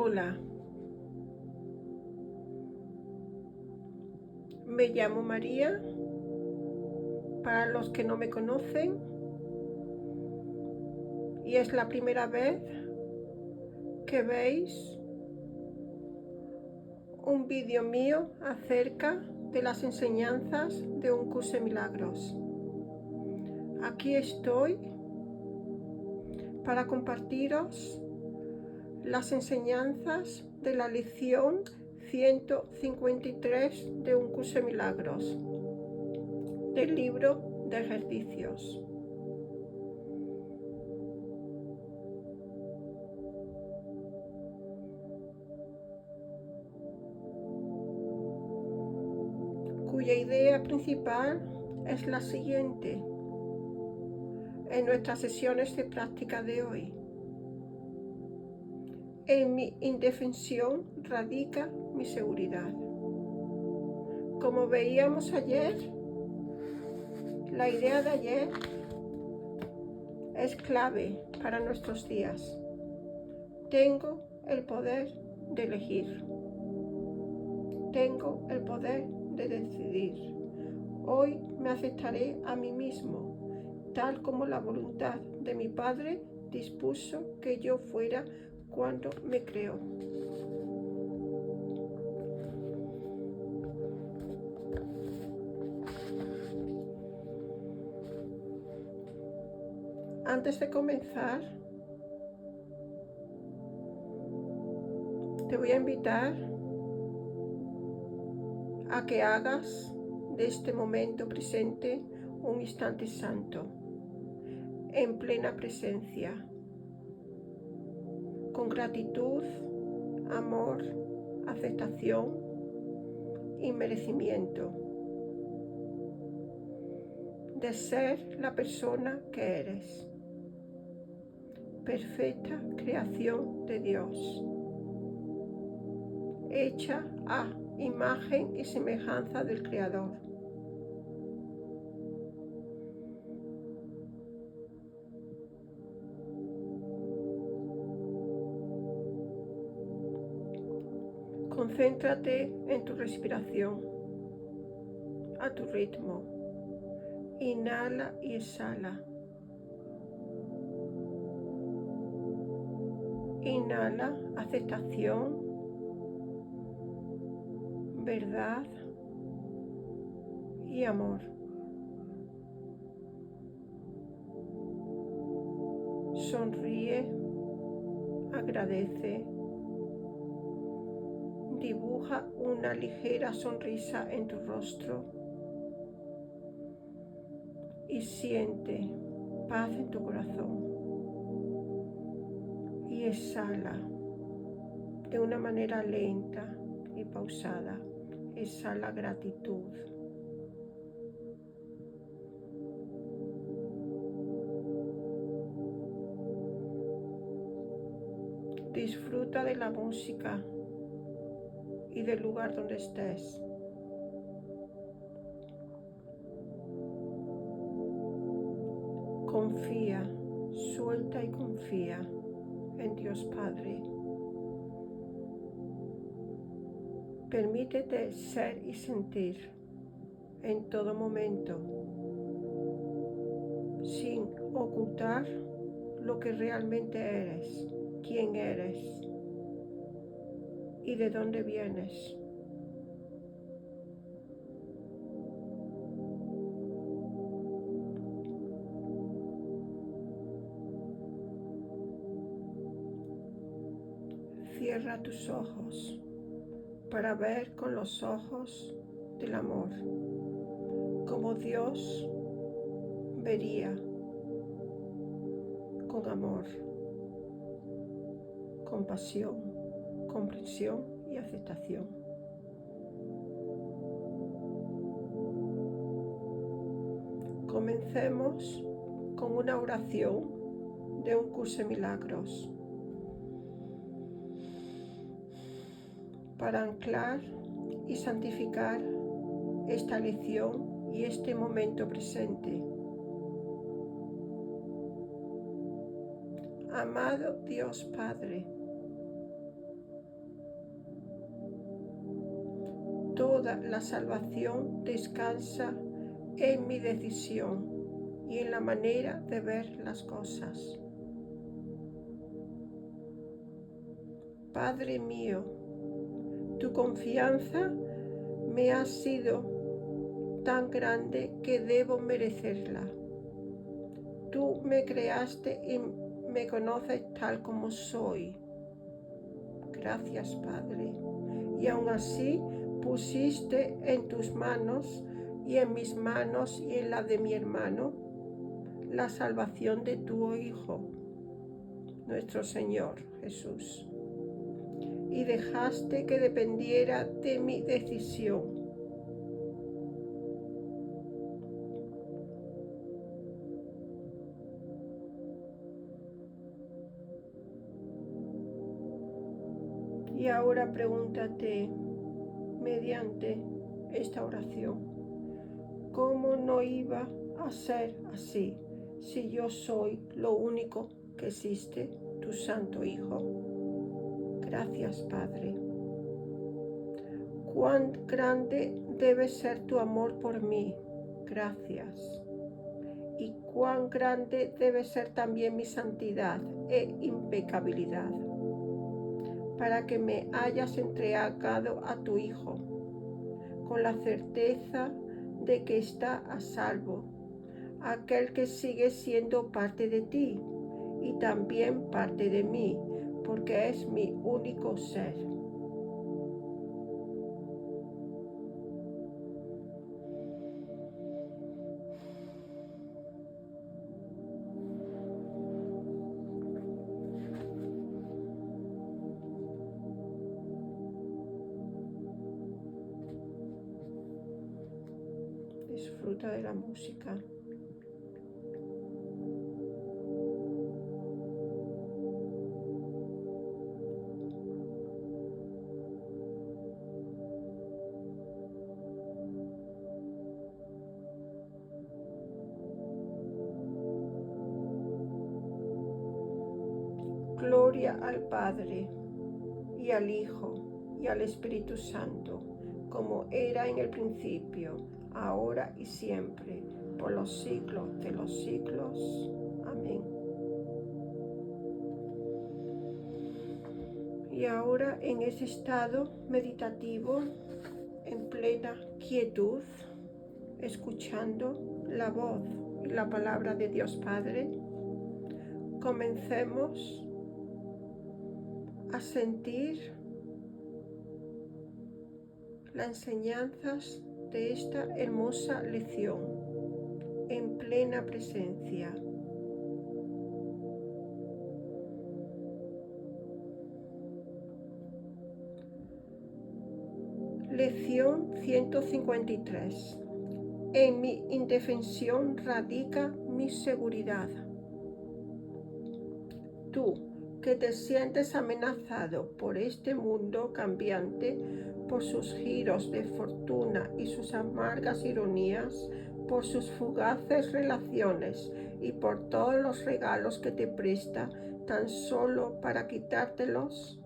Hola, me llamo María, para los que no me conocen, y es la primera vez que veis un vídeo mío acerca de las enseñanzas de un curso de milagros. Aquí estoy para compartiros las enseñanzas de la lección 153 de un curso de milagros del libro de ejercicios. Cuya idea principal es la siguiente en nuestras sesiones de práctica de hoy. En mi indefensión radica mi seguridad. Como veíamos ayer, la idea de ayer es clave para nuestros días. Tengo el poder de elegir. Tengo el poder de decidir. Hoy me aceptaré a mí mismo, tal como la voluntad de mi Padre dispuso que yo fuera cuando me creó. Antes de comenzar, te voy a invitar a que hagas de este momento presente un instante santo, en plena presencia, con gratitud, amor, aceptación y merecimiento de ser la persona que eres, perfecta creación de Dios, hecha a imagen y semejanza del Creador. Concéntrate en tu respiración, a tu ritmo. Inhala y exhala. Inhala, aceptación, verdad y amor. Sonríe, agradece. Dibuja una ligera sonrisa en tu rostro y siente paz en tu corazón. Y exhala de una manera lenta y pausada. Exhala gratitud. Disfruta de la música y del lugar donde estés. Confía, suelta y confía en Dios Padre. Permítete ser y sentir en todo momento, sin ocultar lo que realmente eres, quién eres y de dónde vienes. Cierra tus ojos para ver con los ojos del amor, como Dios vería con amor, compasión, comprensión y aceptación. Comencemos con una oración de un curso de milagros para anclar y santificar esta lección y este momento presente. Amado Dios Padre, Toda la salvación descansa en mi decisión y en la manera de ver las cosas. Padre mío, tu confianza me ha sido tan grande que debo merecerla. Tú me creaste y me conoces tal como soy. Gracias, Padre. Y aún así pusiste en tus manos y en mis manos y en la de mi hermano la salvación de tu Hijo, nuestro Señor Jesús. Y dejaste que dependiera de mi decisión. Y ahora pregúntate, mediante esta oración, ¿cómo no iba a ser así si yo soy lo único que existe, tu Santo Hijo? Gracias, Padre. Cuán grande debe ser tu amor por mí. Gracias. Y cuán grande debe ser también mi santidad e impecabilidad, para que me hayas entregado a tu Hijo, con la certeza de que está a salvo, aquel que sigue siendo parte de ti y también parte de mí, porque es mi único ser. Disfruta de la música. Gloria al Padre, y al Hijo, y al Espíritu Santo, como era en el principio, ahora y siempre, por los siglos de los siglos. Amén. Y ahora en ese estado meditativo, en plena quietud, escuchando la voz y la palabra de Dios Padre, comencemos a sentir las enseñanzas de esta hermosa lección en plena presencia. Lección 153. En mi indefensión radica mi seguridad. Tú, que te sientes amenazado por este mundo cambiante, por sus giros de fortuna y sus amargas ironías, por sus fugaces relaciones y por todos los regalos que te presta tan solo para quitártelos.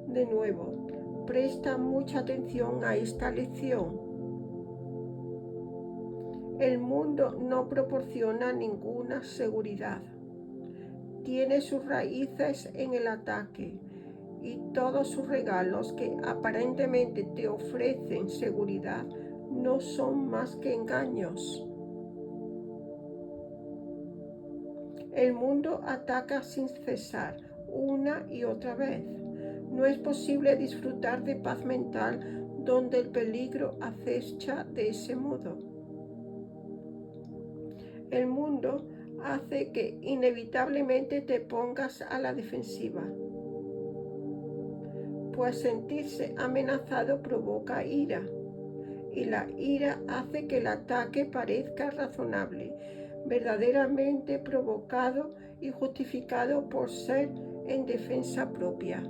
De nuevo, presta mucha atención a esta lección. El mundo no proporciona ninguna seguridad. Tiene sus raíces en el ataque, y todos sus regalos que aparentemente te ofrecen seguridad no son más que engaños. El mundo ataca sin cesar, una y otra vez. No es posible disfrutar de paz mental donde el peligro acecha de ese modo. El mundo hace que inevitablemente te pongas a la defensiva, pues sentirse amenazado provoca ira, y la ira hace que el ataque parezca razonable, verdaderamente provocado y justificado por ser en defensa propia.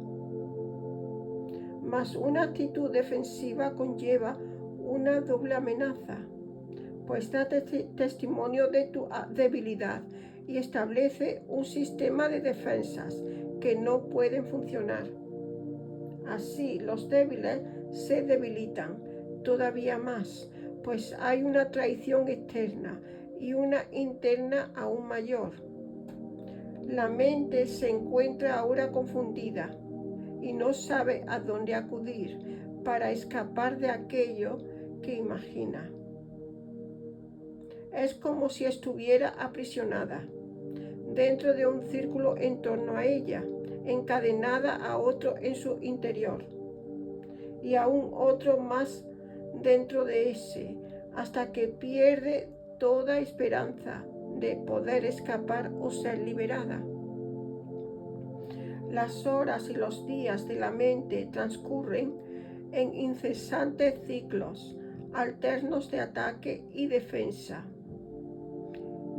Mas una actitud defensiva conlleva una doble amenaza, pues da testimonio de tu debilidad y establece un sistema de defensas que no pueden funcionar. Así, los débiles se debilitan, todavía más, pues hay una traición externa y una interna aún mayor. La mente se encuentra ahora confundida y no sabe a dónde acudir para escapar de aquello que imagina. Es como si estuviera aprisionada dentro de un círculo en torno a ella, encadenada a otro en su interior y a un otro más dentro de ese, hasta que pierde toda esperanza de poder escapar o ser liberada. Las horas y los días de la mente transcurren en incesantes ciclos alternos de ataque y defensa.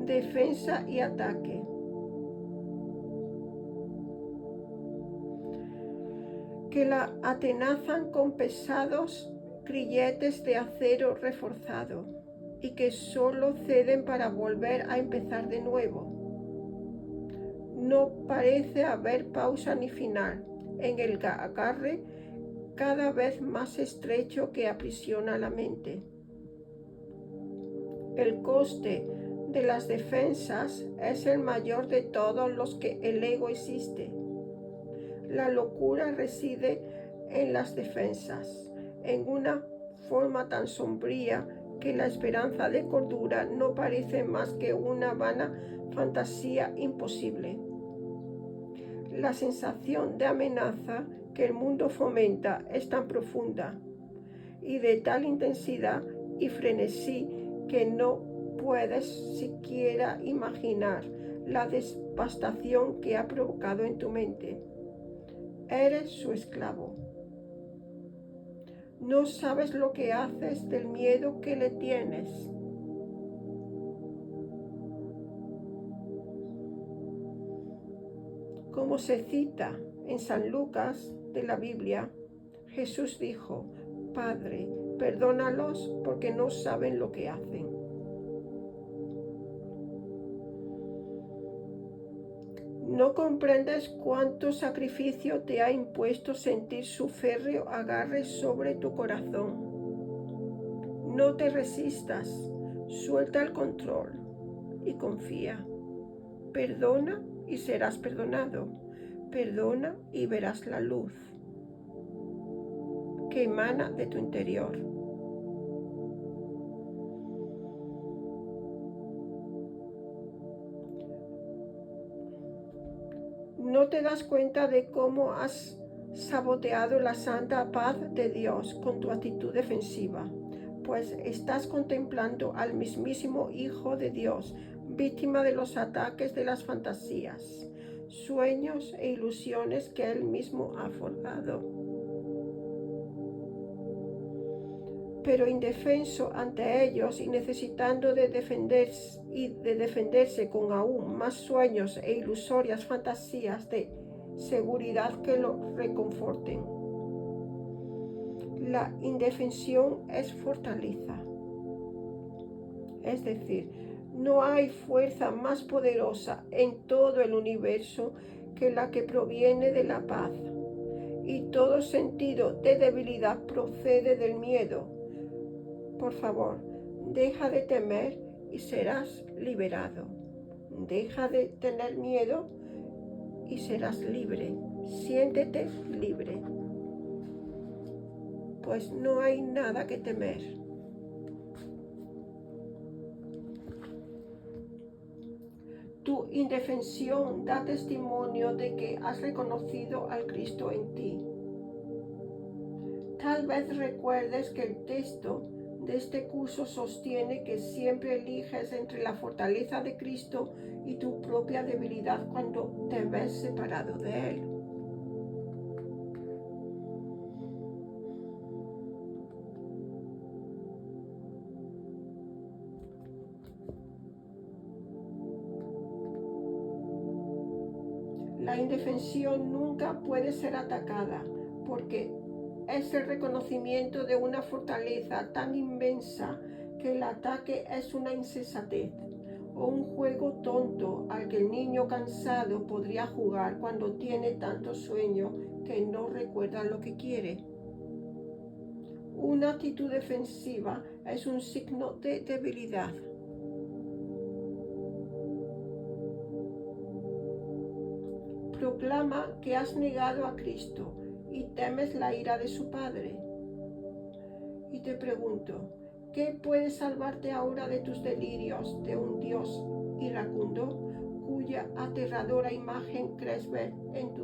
Defensa y ataque. Que la atenazan con pesados grilletes de acero reforzado y que solo ceden para volver a empezar de nuevo. No parece haber pausa ni final en el agarre cada vez más estrecho que aprisiona la mente. El coste de las defensas es el mayor de todos los que el ego existe. La locura reside en las defensas, en una forma tan sombría que la esperanza de cordura no parece más que una vana fantasía imposible. La sensación de amenaza que el mundo fomenta es tan profunda y de tal intensidad y frenesí que no puedes siquiera imaginar la devastación que ha provocado en tu mente. Eres su esclavo. No sabes lo que haces del miedo que le tienes. Como se cita en San Lucas de la Biblia, Jesús dijo: Padre, perdónalos porque no saben lo que hacen. No comprendes cuánto sacrificio te ha impuesto sentir su férreo agarre sobre tu corazón. No te resistas, suelta el control y confía. Perdona y serás perdonado. Perdona y verás la luz que emana de tu interior. No te das cuenta de cómo has saboteado la santa paz de Dios con tu actitud defensiva, pues estás contemplando al mismísimo Hijo de Dios, víctima de los ataques de las fantasías, sueños e ilusiones que Él mismo ha forjado. Pero indefenso ante ellos y necesitando de defenderse con aún más sueños e ilusorias fantasías de seguridad que lo reconforten. La indefensión es fortaleza. Es decir, no hay fuerza más poderosa en todo el universo que la que proviene de la paz. Y todo sentido de debilidad procede del miedo. Por favor, deja de temer y serás liberado. Deja de tener miedo y serás libre. Siéntete libre. Pues no hay nada que temer. Tu indefensión da testimonio de que has reconocido al Cristo en ti. Tal vez recuerdes que el texto de este curso sostiene que siempre eliges entre la fortaleza de Cristo y tu propia debilidad cuando te ves separado de Él. La indefensión nunca puede ser atacada porque es el reconocimiento de una fortaleza tan inmensa que el ataque es una insensatez o un juego tonto al que el niño cansado podría jugar cuando tiene tanto sueño que no recuerda lo que quiere. Una actitud defensiva es un signo de debilidad. Proclama que has negado a Cristo y temes la ira de su Padre. Y te pregunto, ¿qué puede salvarte ahora de tus delirios de un Dios iracundo, cuya aterradora imagen crees ver en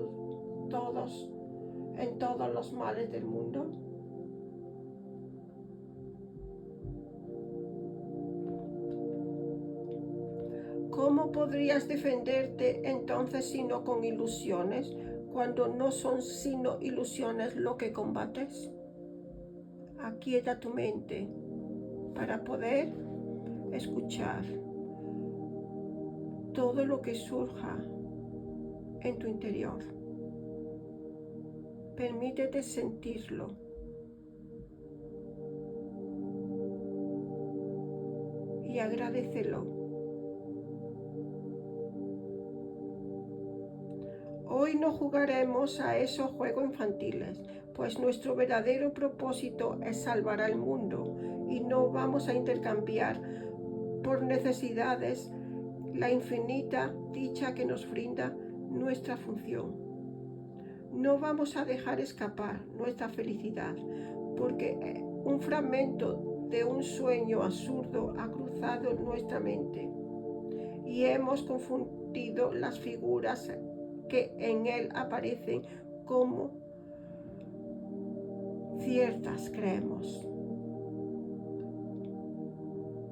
todos los males del mundo? ¿Cómo podrías defenderte entonces sino con ilusiones, cuando no son sino ilusiones lo que combates? Aquieta tu mente para poder escuchar todo lo que surja en tu interior. Permítete sentirlo. Y agradécelo. Hoy no jugaremos a esos juegos infantiles, pues nuestro verdadero propósito es salvar al mundo y no vamos a intercambiar por necesidades la infinita dicha que nos brinda nuestra función. No vamos a dejar escapar nuestra felicidad, porque un fragmento de un sueño absurdo ha cruzado nuestra mente y hemos confundido las figuras que en él aparecen como ciertas, creemos,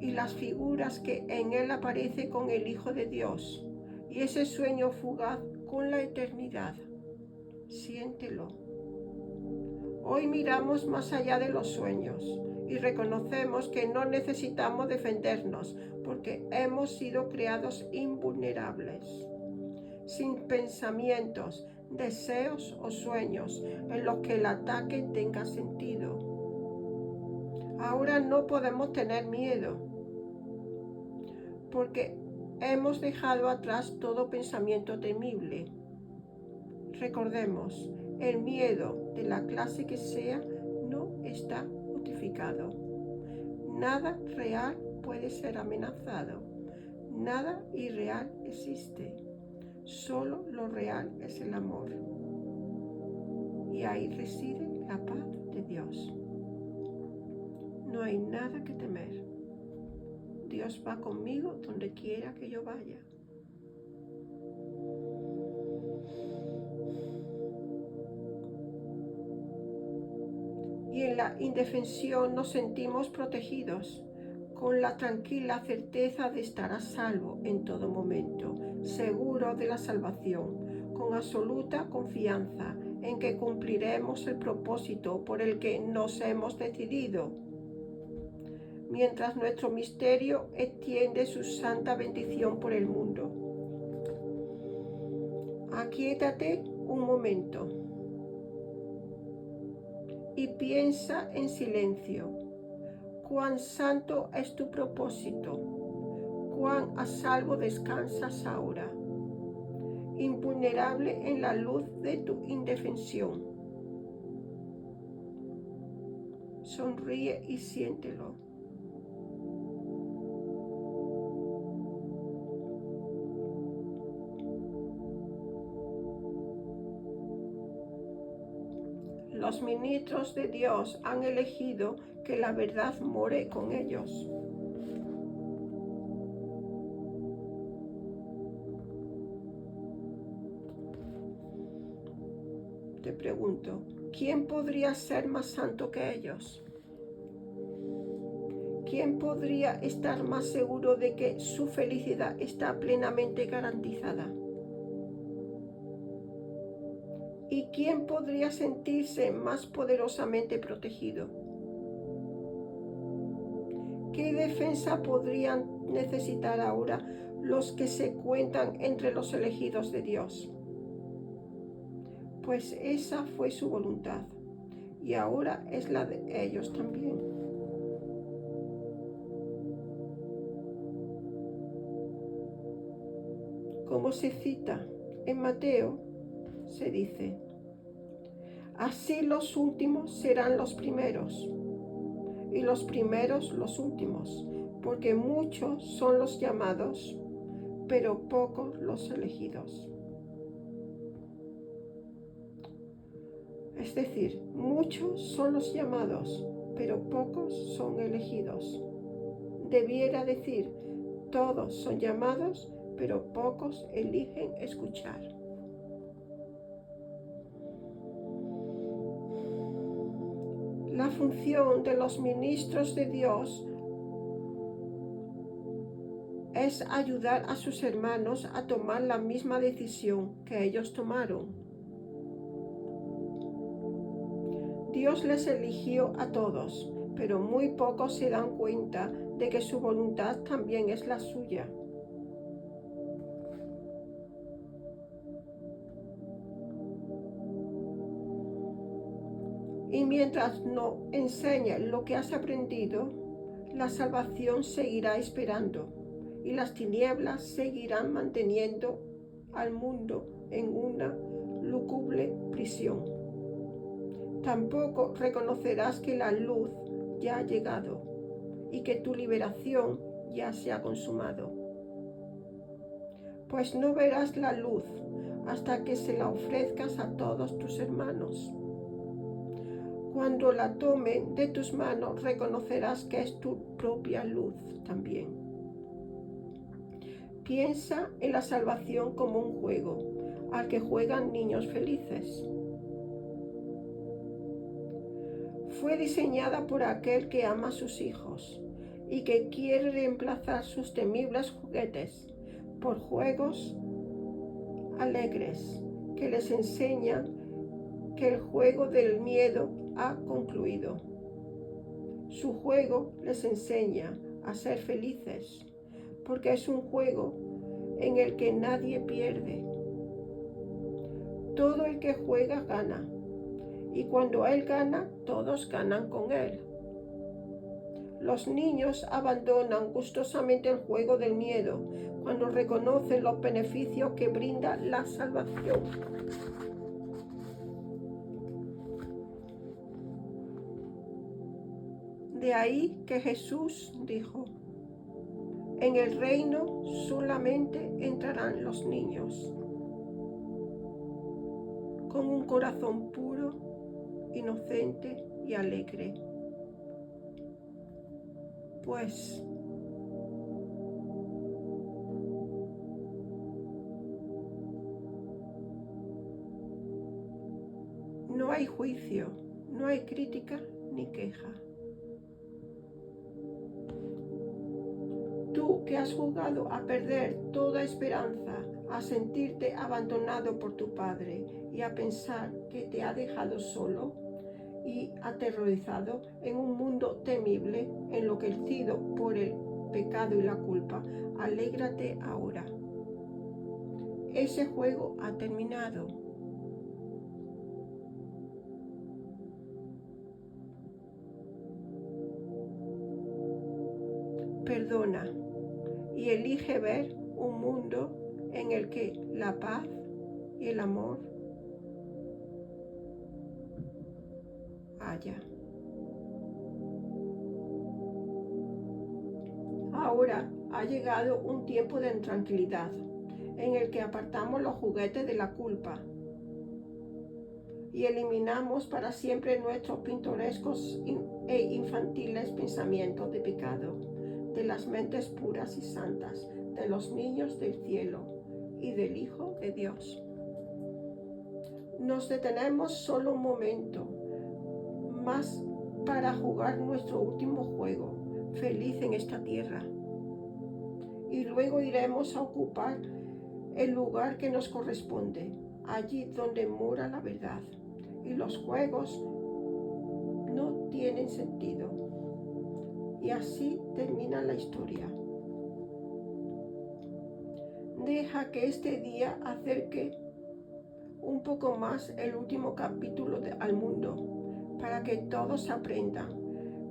y las figuras que en él aparecen con el Hijo de Dios, y ese sueño fugaz con la eternidad. Siéntelo. Hoy miramos más allá de los sueños y reconocemos que no necesitamos defendernos, porque hemos sido creados invulnerables, sin pensamientos, deseos o sueños en los que el ataque tenga sentido. Ahora no podemos tener miedo, porque hemos dejado atrás todo pensamiento temible. Recordemos, el miedo de la clase que sea no está justificado. Nada real puede ser amenazado. Nada irreal existe. Solo lo real es el amor. Y ahí reside la paz de Dios. No hay nada que temer. Dios va conmigo donde quiera que yo vaya. Y en la indefensión nos sentimos protegidos, con la tranquila certeza de estar a salvo en todo momento, seguro de la salvación, con absoluta confianza en que cumpliremos el propósito por el que nos hemos decidido, mientras nuestro misterio extiende su santa bendición por el mundo. Aquíétate un momento y piensa en silencio. Cuán santo es tu propósito, cuán a salvo descansas ahora, invulnerable en la luz de tu indefensión. Sonríe y siéntelo. Los ministros de Dios han elegido que la verdad more con ellos. Te pregunto, ¿quién podría ser más santo que ellos? ¿Quién podría estar más seguro de que su felicidad está plenamente garantizada? ¿Y quién podría sentirse más poderosamente protegido? ¿Qué defensa podrían necesitar ahora los que se cuentan entre los elegidos de Dios? Pues esa fue su voluntad, y ahora es la de ellos también. Como se cita en Mateo, se dice: así los últimos serán los primeros, y los primeros los últimos, porque muchos son los llamados, pero pocos los elegidos. Es decir, muchos son los llamados, pero pocos son elegidos. Debiera decir, todos son llamados, pero pocos eligen escuchar. La función de los ministros de Dios es ayudar a sus hermanos a tomar la misma decisión que ellos tomaron. Dios les eligió a todos, pero muy pocos se dan cuenta de que su voluntad también es la suya. Y mientras no enseñes lo que has aprendido, la salvación seguirá esperando y las tinieblas seguirán manteniendo al mundo en una lúgubre prisión. Tampoco reconocerás que la luz ya ha llegado y que tu liberación ya se ha consumado. Pues no verás la luz hasta que se la ofrezcas a todos tus hermanos. Cuando la tomen de tus manos, reconocerás que es tu propia luz también. Piensa en la salvación como un juego al que juegan niños felices. Fue diseñada por aquel que ama a sus hijos y que quiere reemplazar sus temibles juguetes por juegos alegres que les enseñan que el juego del miedo ha concluido. Su juego les enseña a ser felices, porque es un juego en el que nadie pierde. Todo el que juega gana, y cuando él gana, todos ganan con él. Los niños abandonan gustosamente el juego del miedo cuando reconocen los beneficios que brinda la salvación. De ahí que Jesús dijo: en el reino solamente entrarán los niños con un corazón puro, inocente y alegre. Pues no hay juicio, no hay crítica ni queja. Tú que has jugado a perder toda esperanza, a sentirte abandonado por tu padre y a pensar que te ha dejado solo y aterrorizado en un mundo temible, enloquecido por el pecado y la culpa, alégrate ahora. Ese juego ha terminado. Perdona y elige ver un mundo en el que la paz y el amor haya. Ahora ha llegado un tiempo de tranquilidad en el que apartamos los juguetes de la culpa y eliminamos para siempre nuestros pintorescos e infantiles pensamientos de pecado, de las mentes puras y santas, de los niños del cielo y del Hijo de Dios. Nos detenemos solo un momento más para jugar nuestro último juego, feliz en esta tierra. Y luego iremos a ocupar el lugar que nos corresponde, allí donde mora la verdad. Y los juegos no tienen sentido. Y así termina la historia. Deja que este día acerque un poco más el último capítulo al mundo, para que todos aprendan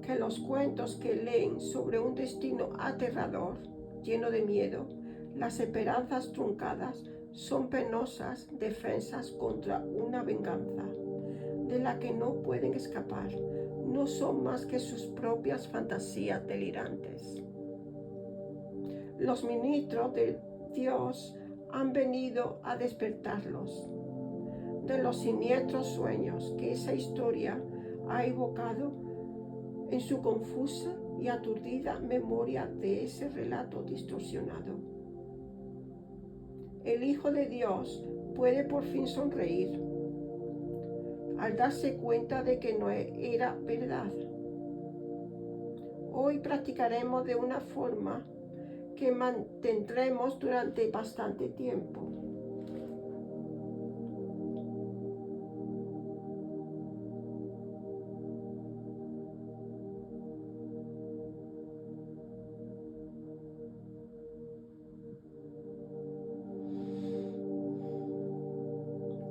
que los cuentos que leen sobre un destino aterrador, lleno de miedo, las esperanzas truncadas, son penosas defensas contra una venganza. de la que no pueden escapar. No son más que sus propias fantasías delirantes. Los ministros de Dios han venido a despertarlos de los siniestros sueños que esa historia ha evocado en su confusa y aturdida memoria de ese relato distorsionado. El Hijo de Dios puede por fin sonreír al darse cuenta de que no era verdad. Hoy practicaremos de una forma que mantendremos durante bastante tiempo.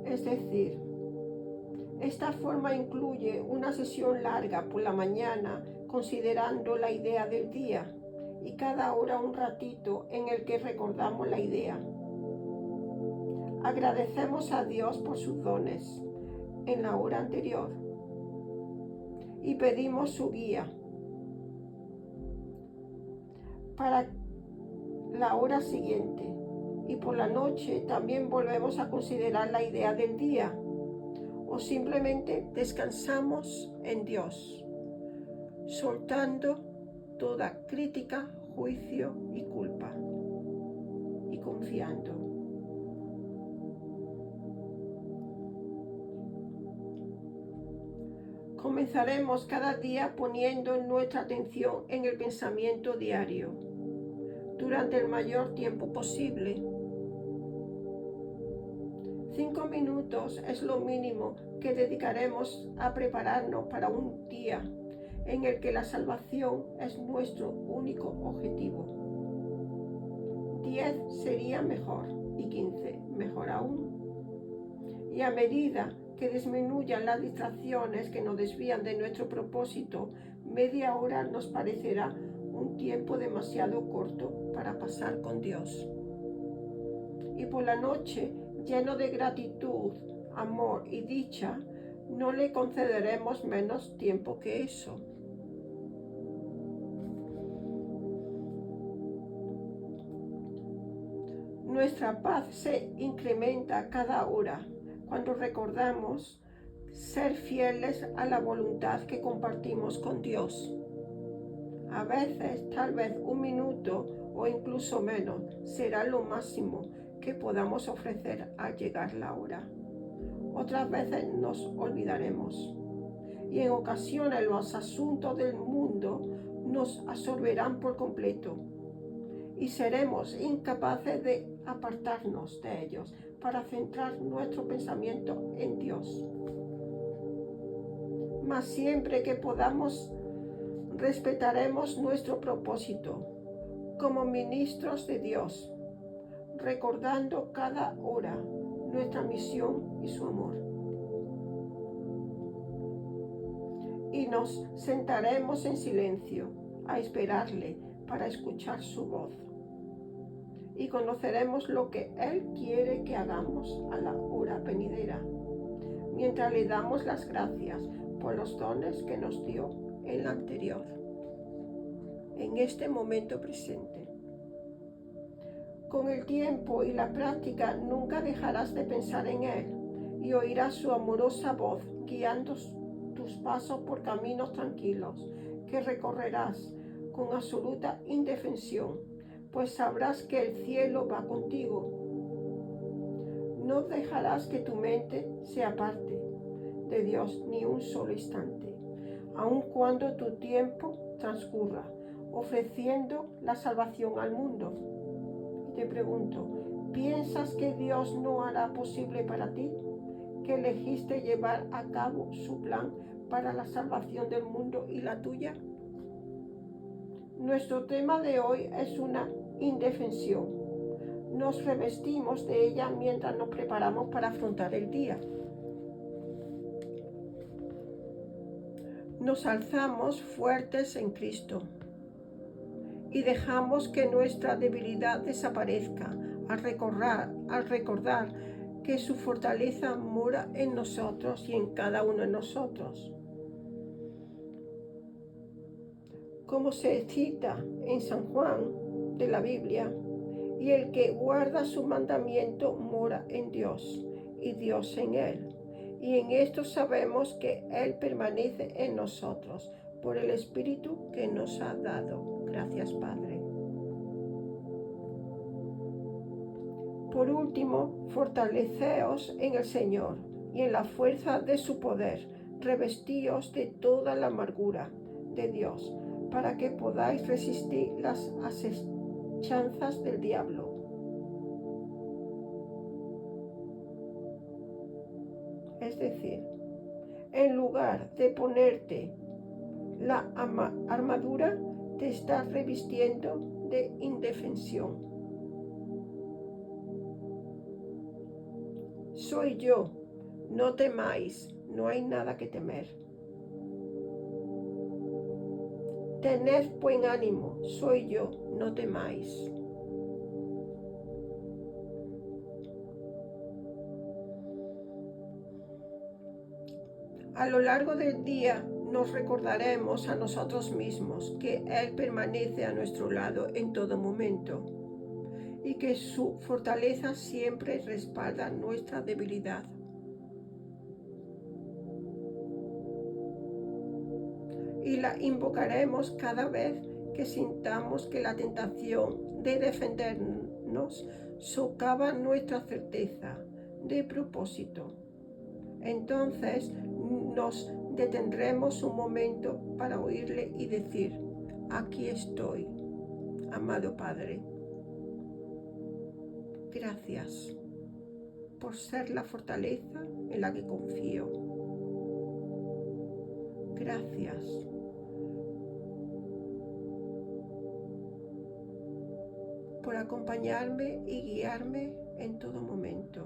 Es decir, esta forma incluye una sesión larga por la mañana considerando la idea del día y cada hora un ratito en el que recordamos la idea. Agradecemos a Dios por sus dones en la hora anterior y pedimos su guía para la hora siguiente. Y por la noche también volvemos a considerar la idea del día o simplemente descansamos en Dios, soltando toda crítica, juicio y culpa y confiando. Comenzaremos cada día poniendo nuestra atención en el pensamiento diario durante el mayor tiempo posible. 5 minutos es lo mínimo que dedicaremos a prepararnos para un día en el que la salvación es nuestro único objetivo. 10 sería mejor y 15 mejor aún. Y a medida que disminuyan las distracciones que nos desvían de nuestro propósito, media hora nos parecerá un tiempo demasiado corto para pasar con Dios. Y por la noche, lleno de gratitud, amor y dicha, no le concederemos menos tiempo que eso. Nuestra paz se incrementa cada hora cuando recordamos ser fieles a la voluntad que compartimos con Dios. A veces, tal vez un minuto o incluso menos será lo máximo que podamos ofrecer al llegar la hora. Otras veces nos olvidaremos y en ocasiones los asuntos del mundo nos absorberán por completo y seremos incapaces de apartarnos de ellos para centrar nuestro pensamiento en Dios. Mas siempre que podamos, respetaremos nuestro propósito como ministros de Dios, recordando cada hora nuestra misión y su amor. Y nos sentaremos en silencio a esperarle para escuchar su voz. Y conoceremos lo que Él quiere que hagamos a la hora venidera, mientras le damos las gracias por los dones que nos dio en la anterior, en este momento presente. Con el tiempo y la práctica nunca dejarás de pensar en Él y oirás su amorosa voz guiando tus pasos por caminos tranquilos que recorrerás con absoluta indefensión, pues sabrás que el cielo va contigo. No dejarás que tu mente se aparte de Dios ni un solo instante, aun cuando tu tiempo transcurra ofreciendo la salvación al mundo. Te pregunto, ¿piensas que Dios no hará posible para ti, que elegiste llevar a cabo su plan para la salvación del mundo y la tuya? Nuestro tema de hoy es una indefensión. Nos revestimos de ella mientras nos preparamos para afrontar el día. Nos alzamos fuertes en Cristo y dejamos que nuestra debilidad desaparezca al recordar que su fortaleza mora en nosotros y en cada uno de nosotros. Como se cita en San Juan de la Biblia, y el que guarda su mandamiento mora en Dios, y Dios en él. Y en esto sabemos que Él permanece en nosotros, por el Espíritu que nos ha dado. Gracias, Padre. Por último, fortaleceos en el Señor y en la fuerza de su poder, revestíos de toda la amargura de Dios, para que podáis resistir las asechanzas del diablo. Es decir, en lugar de ponerte la armadura, te estás revistiendo de indefensión. Soy yo, no temáis, no hay nada que temer. Tened buen ánimo, soy yo, no temáis. A lo largo del día nos recordaremos a nosotros mismos que Él permanece a nuestro lado en todo momento y que su fortaleza siempre respalda nuestra debilidad. Y la invocaremos cada vez que sintamos que la tentación de defendernos socava nuestra certeza de propósito. Entonces nos detendremos un momento para oírle y decir: aquí estoy, amado Padre. Gracias por ser la fortaleza en la que confío. Gracias por acompañarme y guiarme en todo momento.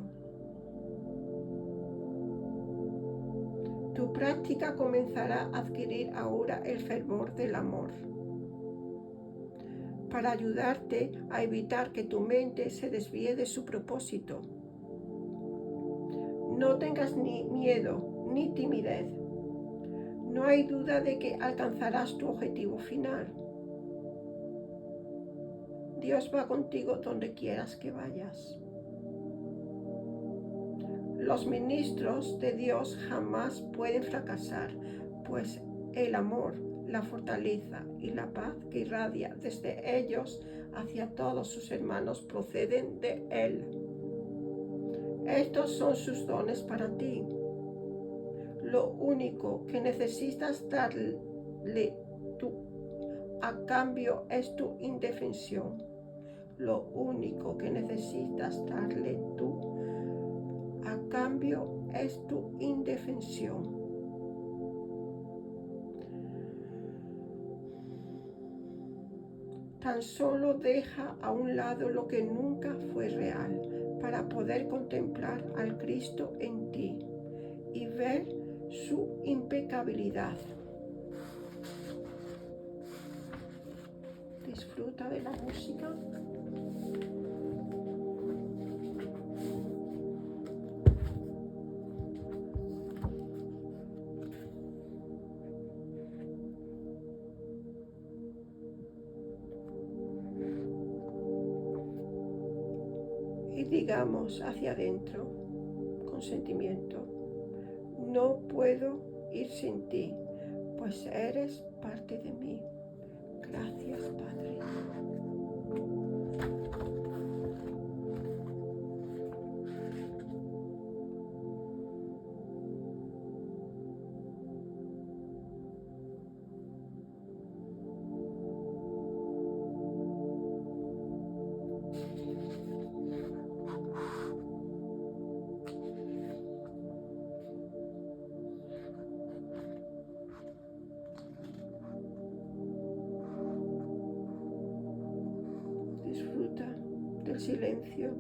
Tu práctica comenzará a adquirir ahora el fervor del amor, para ayudarte a evitar que tu mente se desvíe de su propósito. No tengas ni miedo ni timidez. No hay duda de que alcanzarás tu objetivo final. Dios va contigo donde quieras que vayas. Los ministros de Dios jamás pueden fracasar, pues el amor, la fortaleza y la paz que irradia desde ellos hacia todos sus hermanos proceden de Él. Estos son sus dones para ti. Lo único que necesitas darle tú a cambio es tu indefensión. Lo único que necesitas darle tú a cambio es tu indefensión. Tan solo deja a un lado lo que nunca fue real para poder contemplar al Cristo en ti y ver su impecabilidad. Disfruta de la música. Y digamos hacia adentro, con sentimiento: no puedo ir sin ti, pues eres parte de mí. Gracias, Padre. Disfruta del silencio.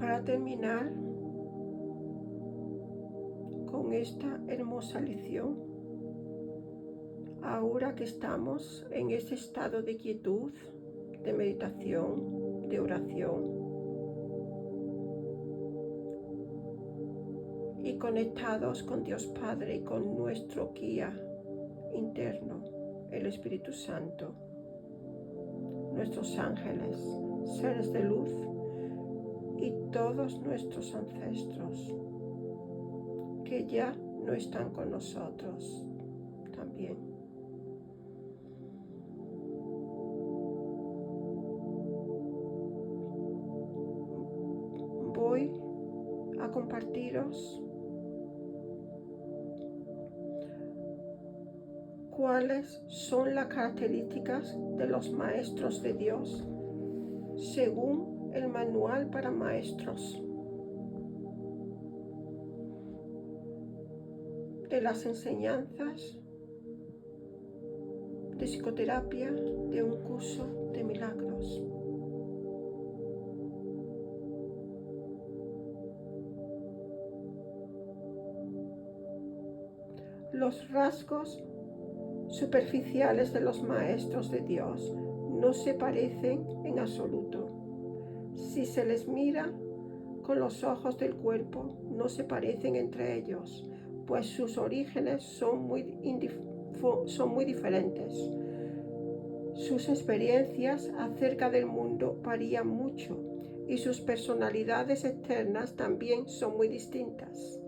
para terminar con esta hermosa lección, ahora que estamos en este estado de quietud, de meditación, de oración, y conectados con Dios Padre y con nuestro guía interno, el Espíritu Santo, nuestros ángeles, seres de luz y todos nuestros ancestros que ya no están con nosotros también. Voy a compartiros cuáles son las características de los maestros de Dios según el manual para maestros de las enseñanzas de psicoterapia de un curso de milagros. Los rasgos superficiales de los maestros de Dios no se parecen en absoluto. Si se les mira con los ojos del cuerpo, no se parecen entre ellos, pues sus orígenes son muy diferentes. Sus experiencias acerca del mundo varían mucho y sus personalidades externas también son muy distintas.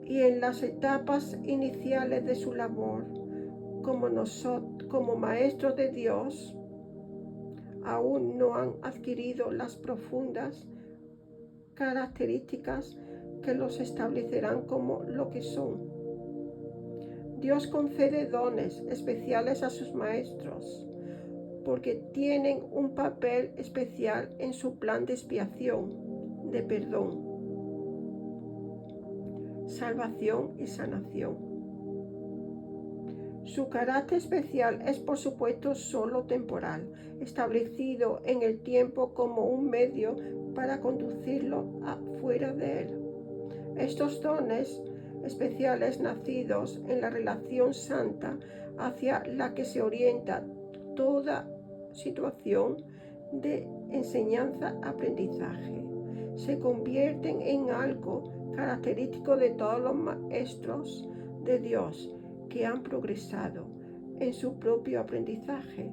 Y en las etapas iniciales de su labor como maestros de Dios, aún no han adquirido las profundas características que los establecerán como lo que son. Dios concede dones especiales a sus maestros porque tienen un papel especial en su plan de expiación, de perdón, salvación y sanación. Su carácter especial es, por supuesto, solo temporal, establecido en el tiempo como un medio para conducirlo fuera de él. Estos dones especiales nacidos en la relación santa hacia la que se orienta toda situación de enseñanza-aprendizaje, se convierten en algo característico de todos los maestros de Dios que han progresado en su propio aprendizaje.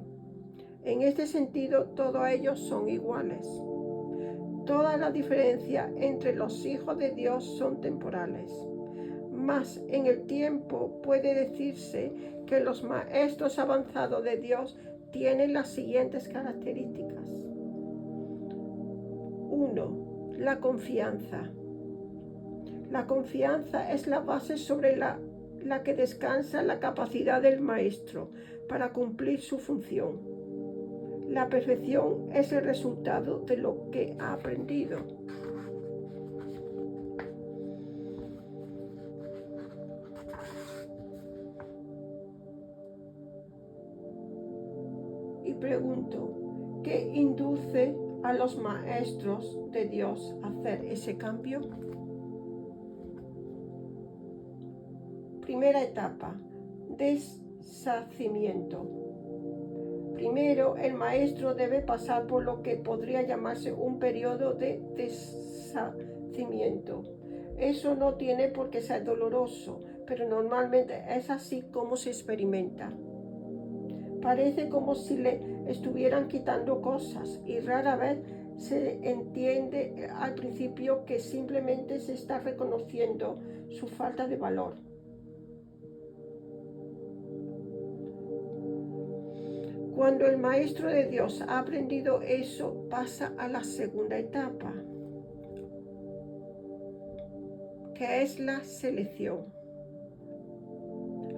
En este sentido, todos ellos son iguales. Todas las diferencias entre los hijos de Dios son temporales. Mas en el tiempo puede decirse que los maestros avanzados de Dios tienen las siguientes características. 1. La confianza. La confianza es la base sobre la que descansa la capacidad del maestro para cumplir su función. La perfección es el resultado de lo que ha aprendido. Y pregunto, ¿qué induce a los maestros de Dios a hacer ese cambio? Primera etapa, deshacimiento. Primero, el maestro debe pasar por lo que podría llamarse un periodo de deshacimiento. Eso no tiene por qué ser doloroso, pero normalmente es así como se experimenta. Parece como si le estuvieran quitando cosas y rara vez se entiende al principio que simplemente se está reconociendo su falta de valor. Cuando el maestro de Dios ha aprendido eso, pasa a la segunda etapa, que es la selección.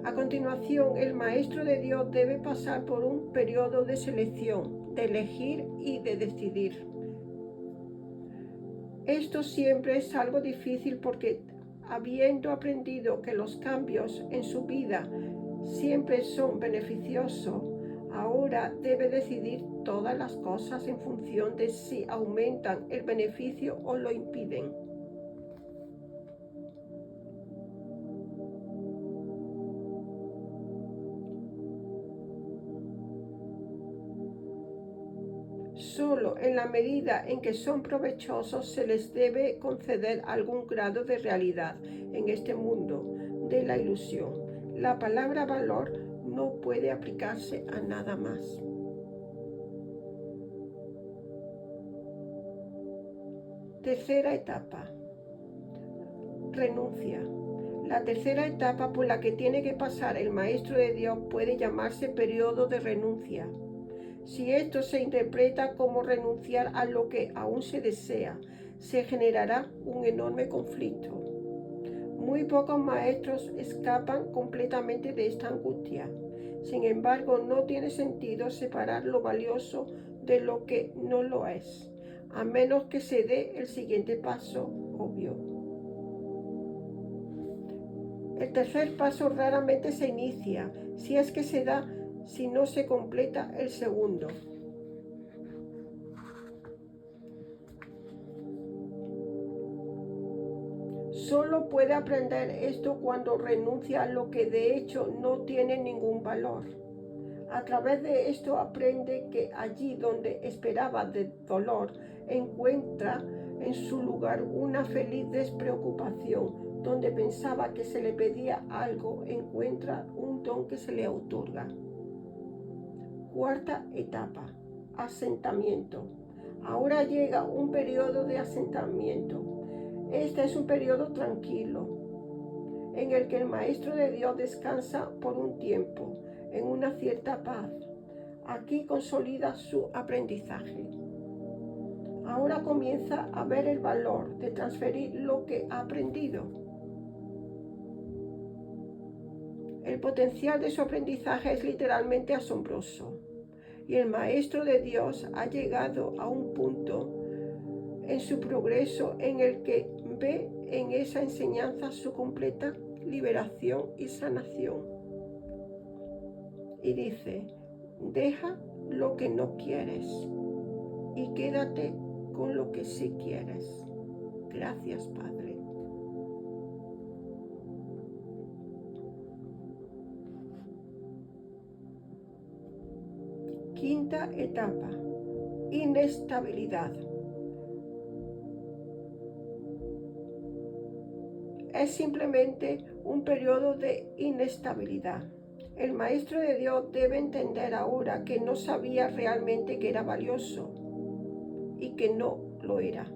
A continuación, el maestro de Dios debe pasar por un periodo de selección, de elegir y de decidir. Esto siempre es algo difícil porque, habiendo aprendido que los cambios en su vida siempre son beneficiosos, Ahora debe decidir todas las cosas en función de si aumentan el beneficio o lo impiden. Solo en la medida en que son provechosos se les debe conceder algún grado de realidad en este mundo de la ilusión. La palabra valor no puede aplicarse a nada más. Tercera etapa. Renuncia. La tercera etapa por la que tiene que pasar el Maestro de Dios puede llamarse periodo de renuncia. Si esto se interpreta como renunciar a lo que aún se desea, se generará un enorme conflicto. Muy pocos maestros escapan completamente de esta angustia. Sin embargo, no tiene sentido separar lo valioso de lo que no lo es, a menos que se dé el siguiente paso obvio. El tercer paso raramente se inicia, si es que se da, si no se completa el segundo. Solo puede aprender esto cuando renuncia a lo que de hecho no tiene ningún valor. A través de esto aprende que allí donde esperaba de dolor, encuentra en su lugar una feliz despreocupación. Donde pensaba que se le pedía algo, encuentra un don que se le otorga. Cuarta etapa, asentamiento. Ahora llega un periodo de asentamiento. Este es un periodo tranquilo, en el que el Maestro de Dios descansa por un tiempo, en una cierta paz. Aquí consolida su aprendizaje. Ahora comienza a ver el valor de transferir lo que ha aprendido. El potencial de su aprendizaje es literalmente asombroso. Y el Maestro de Dios ha llegado a un punto en su progreso en el que ve en esa enseñanza su completa liberación y sanación. Y dice, deja lo que no quieres y quédate con lo que sí quieres. Gracias, Padre. Quinta etapa, inestabilidad. Es simplemente un periodo de inestabilidad. El Maestro de Dios debe entender ahora que no sabía realmente que era valioso y que no lo era.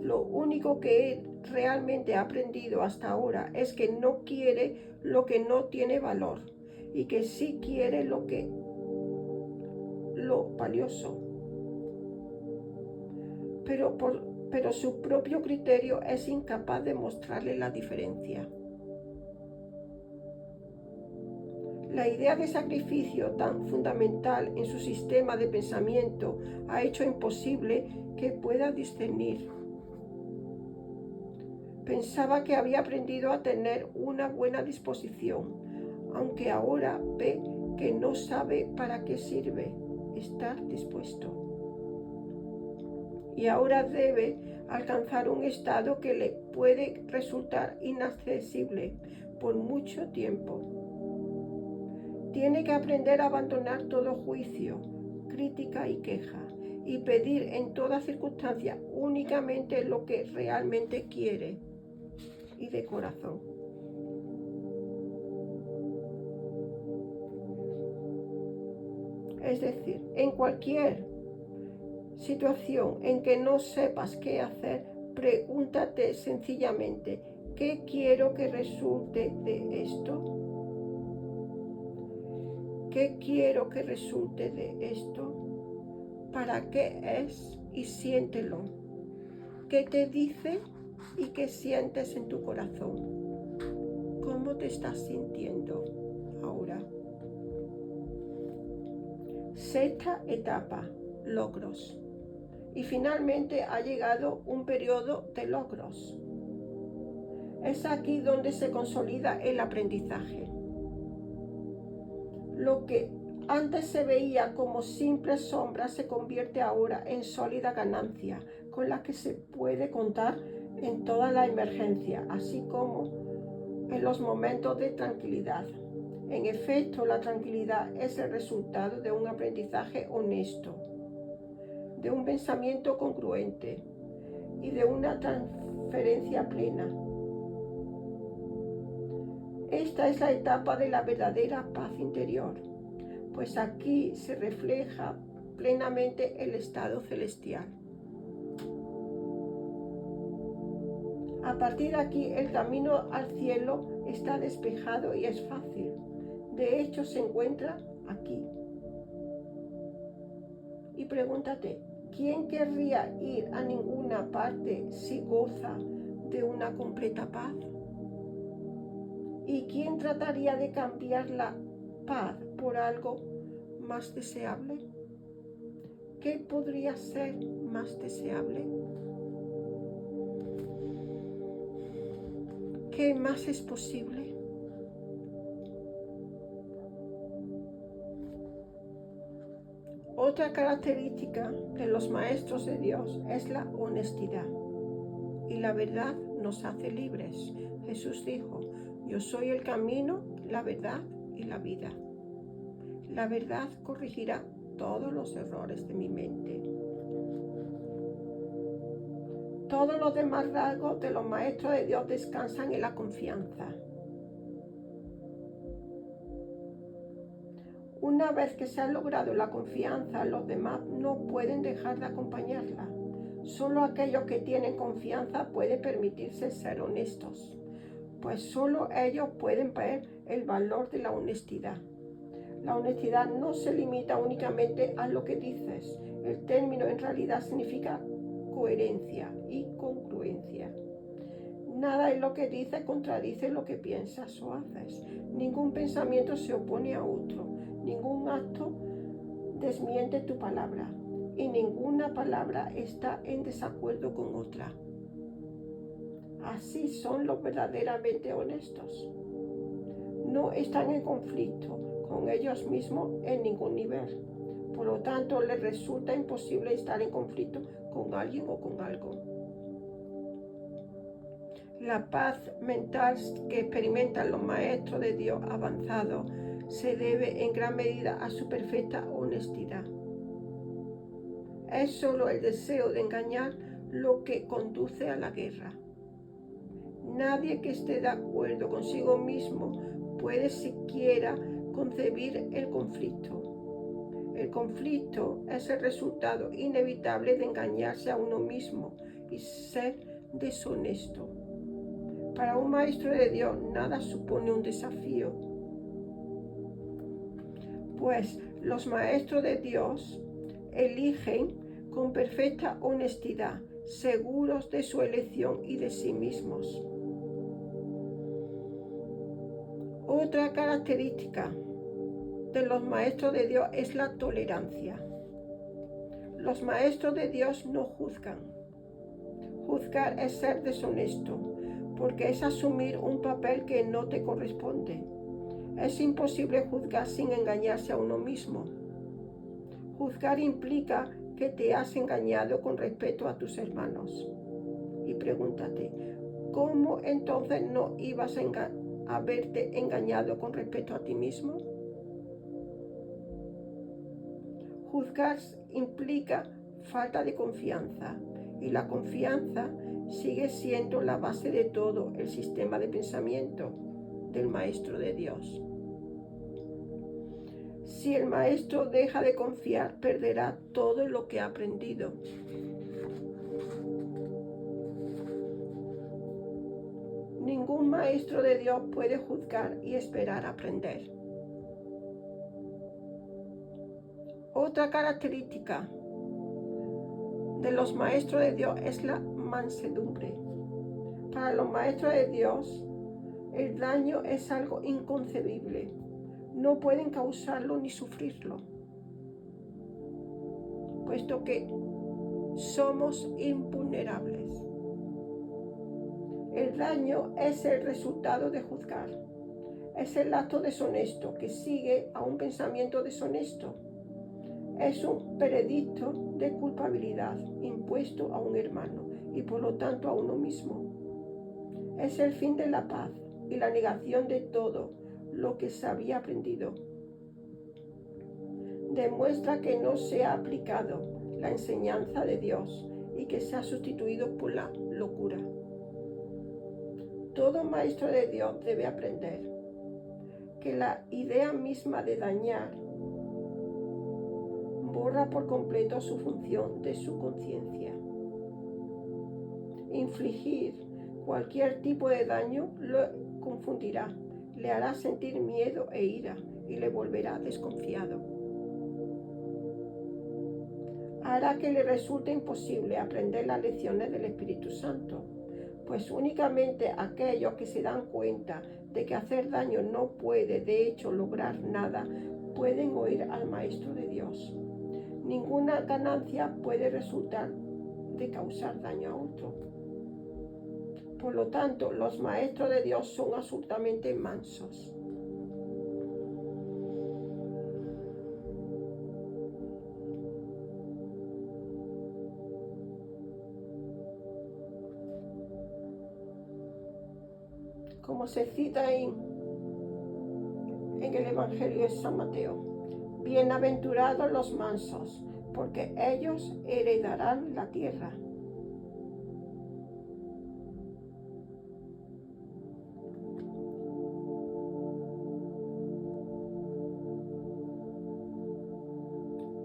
Lo único que él realmente ha aprendido hasta ahora es que no quiere lo que no tiene valor y que sí quiere lo valioso. Pero su propio criterio es incapaz de mostrarle la diferencia. La idea de sacrificio tan fundamental en su sistema de pensamiento ha hecho imposible que pueda discernir. Pensaba que había aprendido a tener una buena disposición, aunque ahora ve que no sabe para qué sirve estar dispuesto. Y ahora debe alcanzar un estado que le puede resultar inaccesible por mucho tiempo. Tiene que aprender a abandonar todo juicio, crítica y queja, y pedir en toda circunstancia únicamente lo que realmente quiere y de corazón. Es decir, en cualquier situación en que no sepas qué hacer, pregúntate sencillamente, ¿qué quiero que resulte de esto? ¿Qué quiero que resulte de esto? ¿Para qué es? Y siéntelo. ¿Qué te dice y qué sientes en tu corazón? ¿Cómo te estás sintiendo ahora? Sexta etapa, logros. Y finalmente ha llegado un periodo de logros. Es aquí donde se consolida el aprendizaje. Lo que Antes se veía como simple sombra, se convierte ahora en sólida ganancia, con la que se puede contar en toda la emergencia, así como en los momentos de tranquilidad. En efecto, la tranquilidad es el resultado de un aprendizaje honesto, de un pensamiento congruente y de una transferencia plena. Esta es la etapa de la verdadera paz interior, pues aquí se refleja plenamente el estado celestial. A partir de aquí, el camino al cielo está despejado y es fácil. De hecho, se encuentra aquí. Y pregúntate, ¿quién querría ir a ninguna parte si goza de una completa paz? ¿Y quién trataría de cambiar la paz por algo más deseable? ¿Qué podría ser más deseable? ¿Qué más es posible? Otra característica de los maestros de Dios es la honestidad. Y la verdad nos hace libres. Jesús dijo, yo soy el camino, la verdad y la vida. La verdad corregirá todos los errores de mi mente. Todos los demás rasgos de los maestros de Dios descansan en la confianza. Una vez que se ha logrado la confianza, los demás no pueden dejar de acompañarla. Solo aquellos que tienen confianza pueden permitirse ser honestos, pues solo ellos pueden ver el valor de la honestidad. La honestidad no se limita únicamente a lo que dices. El término en realidad significa coherencia y congruencia. Nada en lo que dices contradice lo que piensas o haces. Ningún pensamiento se opone a otro. Ningún acto desmiente tu palabra. Y ninguna palabra está en desacuerdo con otra. Así son los verdaderamente honestos. No están en conflicto con ellos mismos en ningún nivel. Por lo tanto, les resulta imposible estar en conflicto con alguien o con algo. La paz mental que experimentan los maestros de Dios avanzados se debe en gran medida a su perfecta honestidad. Es solo el deseo de engañar lo que conduce a la guerra. Nadie que esté de acuerdo consigo mismo puede siquiera concebir el conflicto. El conflicto es el resultado inevitable de engañarse a uno mismo y ser deshonesto. Para un maestro de Dios nada supone un desafío, pues los maestros de Dios eligen con perfecta honestidad, seguros de su elección y de sí mismos. Otra característica de los maestros de Dios es la tolerancia. Los maestros de Dios no juzgan. Juzgar es ser deshonesto, porque es asumir un papel que no te corresponde. Es imposible juzgar sin engañarse a uno mismo. Juzgar implica que te has engañado con respecto a tus hermanos. Y pregúntate, ¿cómo entonces no ibas a haberte engañado con respecto a ti mismo? Juzgar implica falta de confianza, y la confianza sigue siendo la base de todo el sistema de pensamiento del maestro de Dios. Si el maestro deja de confiar, perderá todo lo que ha aprendido. Ningún maestro de Dios puede juzgar y esperar aprender. Otra característica de los maestros de Dios es la mansedumbre. Para los maestros de Dios, el daño es algo inconcebible. No pueden causarlo ni sufrirlo, puesto que somos invulnerables. El daño es el resultado de juzgar. Es el acto deshonesto que sigue a un pensamiento deshonesto. Es un veredicto de culpabilidad impuesto a un hermano y por lo tanto a uno mismo. Es el fin de la paz y la negación de todo lo que se había aprendido. Demuestra que no se ha aplicado la enseñanza de Dios y que se ha sustituido por la locura. Todo maestro de Dios debe aprender que la idea misma de dañar borra por completo su función de su conciencia. Infligir cualquier tipo de daño lo confundirá, le hará sentir miedo e ira y le volverá desconfiado. Hará que le resulte imposible aprender las lecciones del Espíritu Santo, pues únicamente aquellos que se dan cuenta de que hacer daño no puede de hecho lograr nada, pueden oír al Maestro de Dios. Ninguna ganancia puede resultar de causar daño a otro. Por lo tanto, los maestros de Dios son absolutamente mansos. Como se cita en el Evangelio de San Mateo: bienaventurados los mansos, porque ellos heredarán la tierra.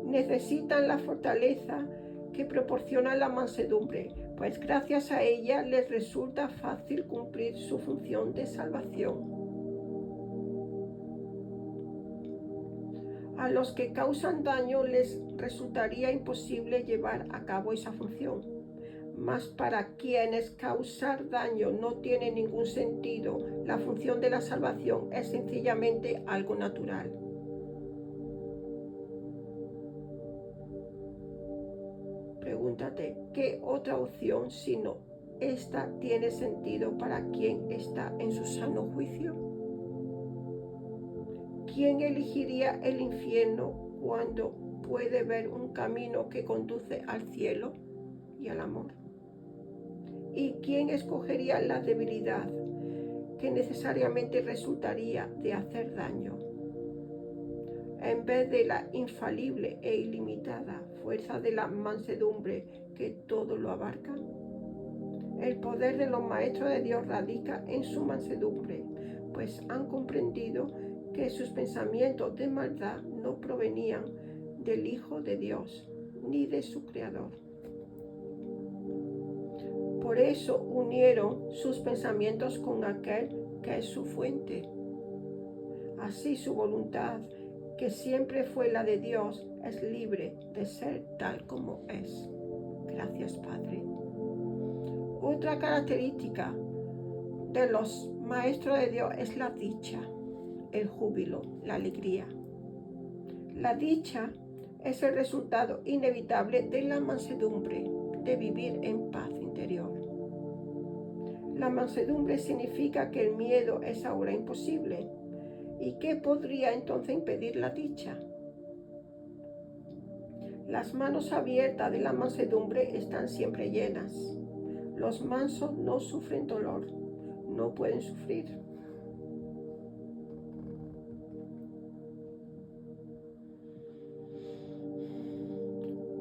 Necesitan la fortaleza que proporciona la mansedumbre, pues gracias a ella les resulta fácil cumplir su función de salvación. A los que causan daño les resultaría imposible llevar a cabo esa función, mas para quienes causar daño no tiene ningún sentido, la función de la salvación es sencillamente algo natural. Pregúntate, ¿qué otra opción sino esta tiene sentido para quien está en su sano juicio? ¿Quién elegiría el infierno cuando puede ver un camino que conduce al cielo y al amor? ¿Y quién escogería la debilidad que necesariamente resultaría de hacer daño, en vez de la infalible e ilimitada fuerza de la mansedumbre que todo lo abarca? El poder de los maestros de Dios radica en su mansedumbre, pues han comprendido que sus pensamientos de maldad no provenían del Hijo de Dios ni de su Creador. Por eso unieron sus pensamientos con aquel que es su fuente. Así su voluntad, que siempre fue la de Dios, es libre de ser tal como es. Gracias, Padre. Otra característica de los maestros de Dios es la dicha, el júbilo, la alegría. La dicha es el resultado inevitable de la mansedumbre, de vivir en paz interior. La mansedumbre significa que el miedo es ahora imposible. ¿Y qué podría entonces impedir la dicha? Las manos abiertas de la mansedumbre están siempre llenas. Los mansos no sufren dolor, no pueden sufrir.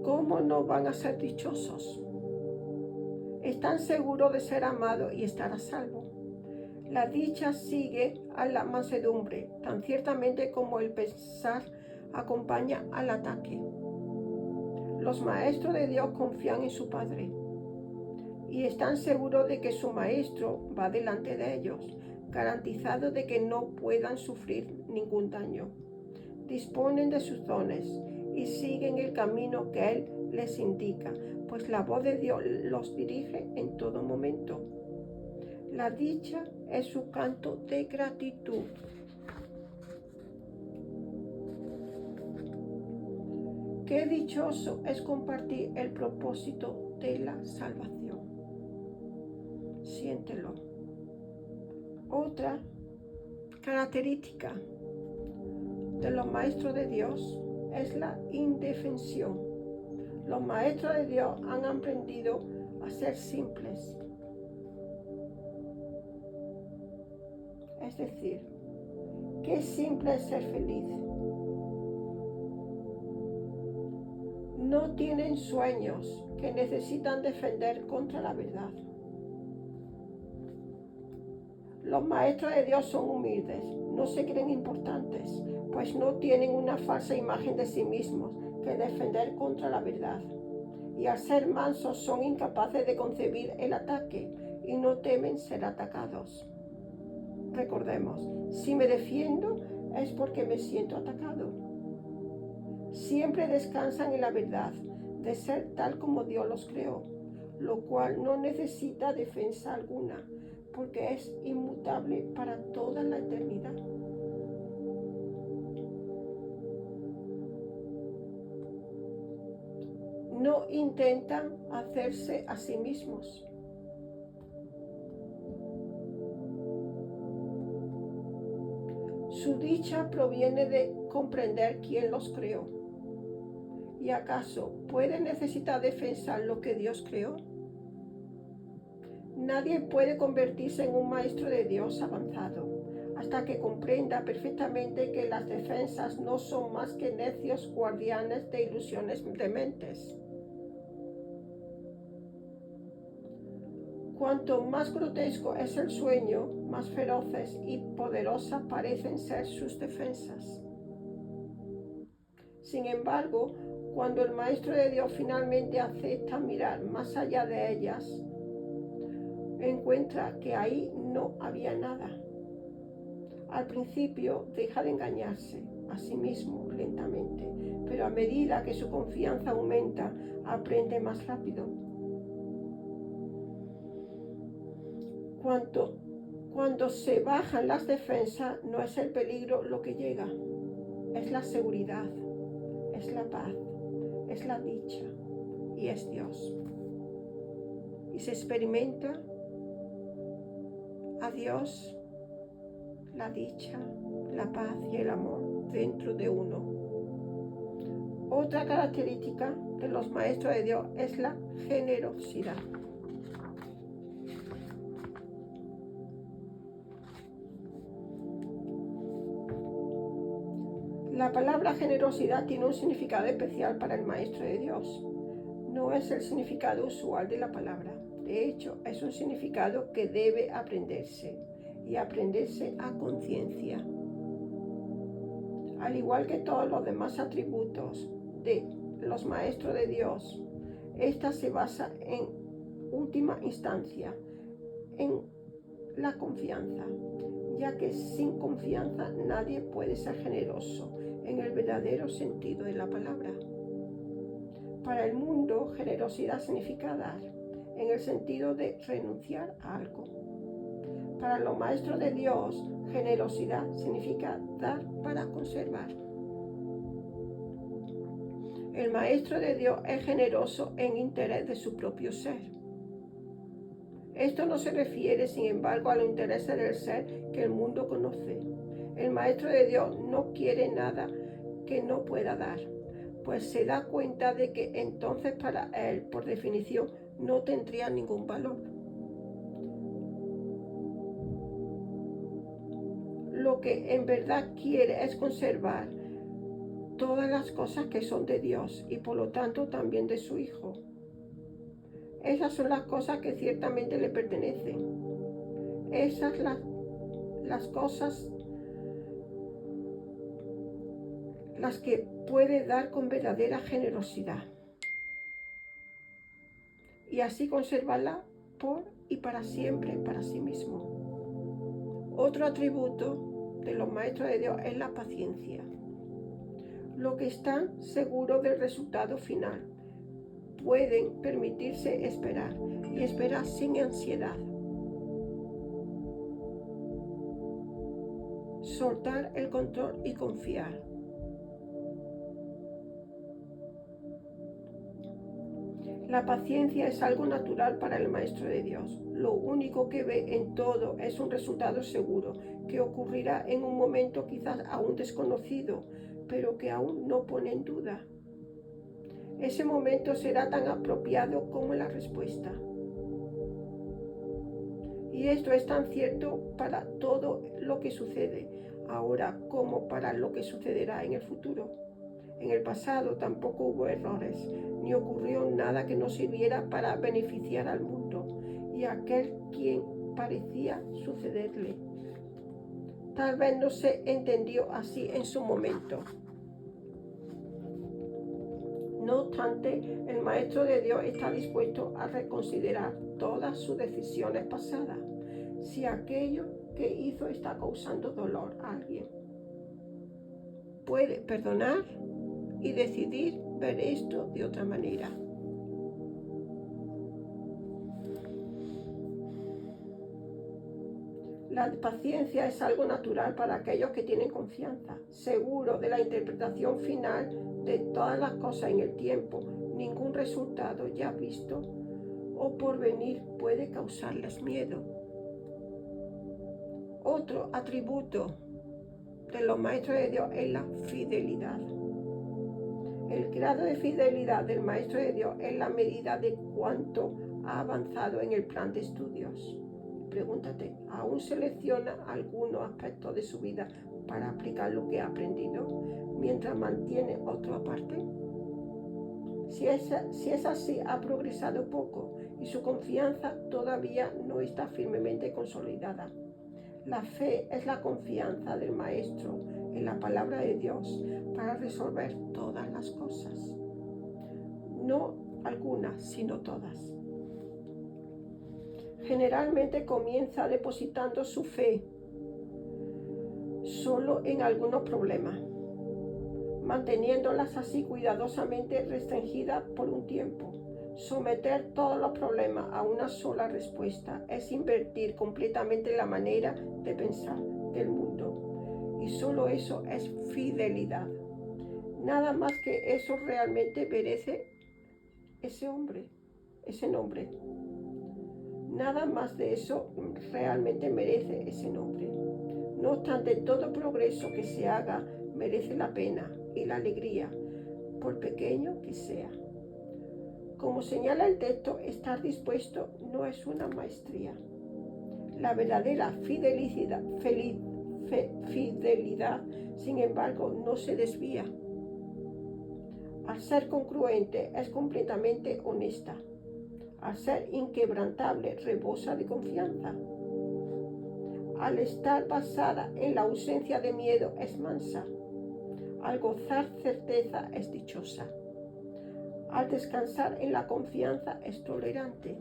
¿Cómo no van a ser dichosos? Están seguros de ser amados y estar a salvo. La dicha sigue a la mansedumbre, tan ciertamente como el pesar acompaña al ataque. Los maestros de Dios confían en su Padre y están seguros de que su Maestro va delante de ellos, garantizados de que no puedan sufrir ningún daño. Disponen de sus dones y siguen el camino que Él les indica, pues la voz de Dios los dirige en todo momento. La dicha es su canto de gratitud. Qué dichoso es compartir el propósito de la salvación. Siéntelo. Otra Característica de los maestros de Dios es la indefensión. Los maestros de Dios han aprendido a ser simples. Es decir, qué simple es ser feliz. No tienen sueños que necesitan defender contra la verdad. Los maestros de Dios son humildes, no se creen importantes, pues no tienen una falsa imagen de sí mismos que defender contra la verdad. Y al ser mansos son incapaces de concebir el ataque y no temen ser atacados. Recordemos, si me defiendo es porque me siento atacado. Siempre descansan en la verdad de ser tal como Dios los creó, lo cual no necesita defensa alguna, porque es inmutable para toda la eternidad. No intentan hacerse a sí mismos. Su dicha proviene de comprender quién los creó. ¿Y acaso puede necesitar defensa lo que Dios creó? Nadie puede convertirse en un maestro de Dios avanzado hasta que comprenda perfectamente que las defensas no son más que necios guardianes de ilusiones dementes. Cuanto más grotesco es el sueño, más feroces y poderosas parecen ser sus defensas. Sin embargo, cuando el Maestro de Dios finalmente acepta mirar más allá de ellas, encuentra que ahí no había nada. Al principio deja de engañarse a sí mismo lentamente, pero a medida que su confianza aumenta, aprende más rápido. Cuando se bajan las defensas, no es el peligro lo que llega, es la seguridad, es la paz, es la dicha y es Dios. Y se experimenta a Dios, la dicha, la paz y el amor dentro de uno. Otra característica de los maestros de Dios es la generosidad. La palabra generosidad tiene un significado especial para el Maestro de Dios. No es el significado usual de la palabra. De hecho, es un significado que debe aprenderse y aprenderse a conciencia. Al igual que todos los demás atributos de los Maestros de Dios, esta se basa en última instancia en la confianza, ya que sin confianza nadie puede ser generoso en el verdadero sentido de la palabra. Para el mundo, generosidad significa dar, en el sentido de renunciar a algo. Para los maestros de Dios, generosidad significa dar para conservar. El maestro de Dios es generoso en interés de su propio ser. Esto no se refiere, sin embargo, a los intereses del ser que el mundo conoce. El maestro de Dios no quiere nada que no pueda dar, pues se da cuenta de que entonces para él, por definición, no tendría ningún valor. Lo que en verdad quiere es conservar todas las cosas que son de Dios y por lo tanto también de su Hijo. Esas son las cosas que ciertamente le pertenecen. Esas las cosas las que puede dar con verdadera generosidad y así conservarla por y para siempre para sí mismo. Otro atributo de los maestros de Dios es la paciencia. Los que están seguros del resultado final pueden permitirse esperar y esperar sin ansiedad. Soltar el control y confiar. La paciencia es algo natural para el Maestro de Dios. Lo único que ve en todo es un resultado seguro que ocurrirá en un momento quizás aún desconocido, pero que aún no pone en duda. Ese momento será tan apropiado como la respuesta. Y esto es tan cierto para todo lo que sucede ahora como para lo que sucederá en el futuro. En el pasado tampoco hubo errores, ni ocurrió nada que no sirviera para beneficiar al mundo y a aquel quien parecía sucederle. Tal vez no se entendió así en su momento. No obstante, el Maestro de Dios está dispuesto a reconsiderar todas sus decisiones pasadas, si aquello que hizo está causando dolor a alguien. Puede perdonar y decidir ver esto de otra manera. La paciencia es algo natural para aquellos que tienen confianza, seguro de la interpretación final de todas las cosas en el tiempo. Ningún resultado ya visto o por venir puede causarles miedo. Otro atributo de los maestros de Dios es la fidelidad. El grado de fidelidad del Maestro de Dios es la medida de cuánto ha avanzado en el plan de estudios. Pregúntate, ¿aún selecciona algunos aspectos de su vida para aplicar lo que ha aprendido, mientras mantiene otro aparte? Si es así, ha progresado poco y su confianza todavía no está firmemente consolidada. La fe es la confianza del Maestro en la palabra de Dios para resolver todas las cosas. No algunas, sino todas. Generalmente comienza depositando su fe solo en algunos problemas, manteniéndolas así cuidadosamente restringidas por un tiempo. Someter todos los problemas a una sola respuesta es invertir completamente la manera de pensar del mundo. Y solo eso es fidelidad. Nada más que eso realmente merece ese nombre. Nada más de eso realmente merece ese nombre. No obstante, todo progreso que se haga merece la pena y la alegría, por pequeño que sea. Como señala el texto, estar dispuesto no es una maestría. La verdadera fidelidad, sin embargo, no se desvía. Al ser congruente, es completamente honesta. Al ser inquebrantable, rebosa de confianza. Al estar basada en la ausencia de miedo, es mansa. Al gozar certeza, es dichosa. Al descansar en la confianza, es tolerante.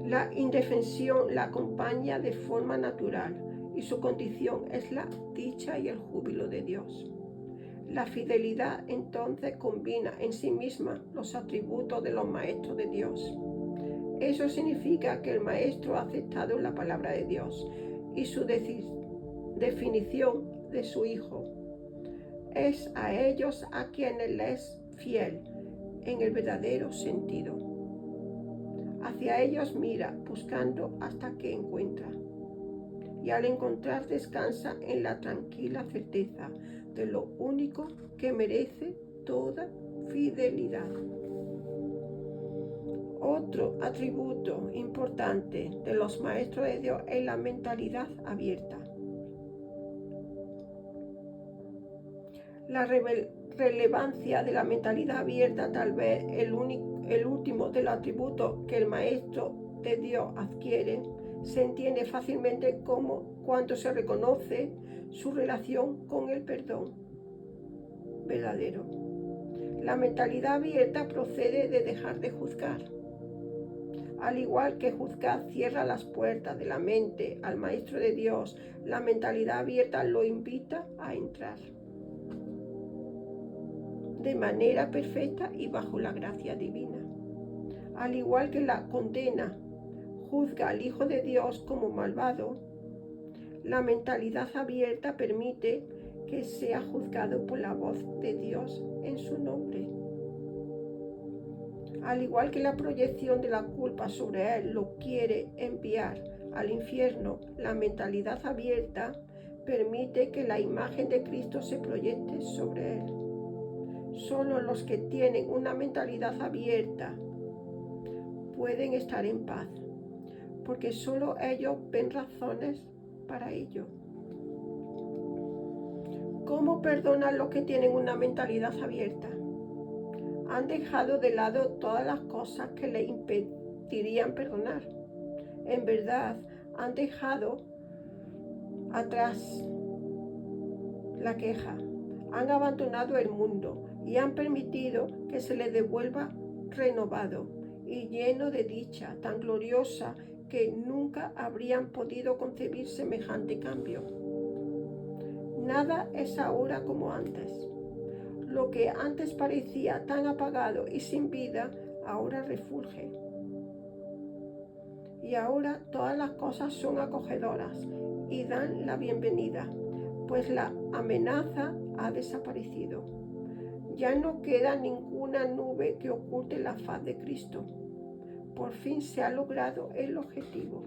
La indefensión la acompaña de forma natural y su condición es la dicha y el júbilo de Dios. La fidelidad entonces combina en sí misma los atributos de los maestros de Dios. Eso significa que el maestro ha aceptado la palabra de Dios y su definición de su Hijo. Es a ellos a quienes les es fiel en el verdadero sentido. Hacia ellos mira, buscando hasta que encuentra. Y al encontrar descansa en la tranquila certeza de lo único que merece toda fidelidad. Otro atributo importante de los maestros de Dios es la mentalidad abierta. La relevancia de la mentalidad abierta, tal vez el último de los atributos que el maestro de Dios adquiere, se entiende fácilmente como cuando se reconoce su relación con el perdón verdadero. La mentalidad abierta procede de dejar de juzgar. Al igual que juzgar cierra las puertas de la mente al Maestro de Dios, la mentalidad abierta lo invita a entrar de manera perfecta y bajo la gracia divina. Al igual que la condena juzga al Hijo de Dios como malvado, la mentalidad abierta permite que sea juzgado por la voz de Dios en su nombre. Al igual que la proyección de la culpa sobre él lo quiere enviar al infierno. La mentalidad abierta permite que la imagen de Cristo se proyecte sobre él. Solo los que tienen una mentalidad abierta pueden estar en paz, porque solo ellos ven razones para ello. ¿Cómo perdonan los que tienen una mentalidad abierta? Han dejado de lado todas las cosas que les impedirían perdonar. En verdad, han dejado atrás la queja, han abandonado el mundo y han permitido que se les devuelva renovado y lleno de dicha tan gloriosa que nunca habrían podido concebir semejante cambio. Nada es ahora como antes. Lo que antes parecía tan apagado y sin vida, ahora refulge. Y ahora todas las cosas son acogedoras y dan la bienvenida, pues la amenaza ha desaparecido. Ya no queda ninguna nube que oculte la faz de Cristo. Por fin se ha logrado el objetivo.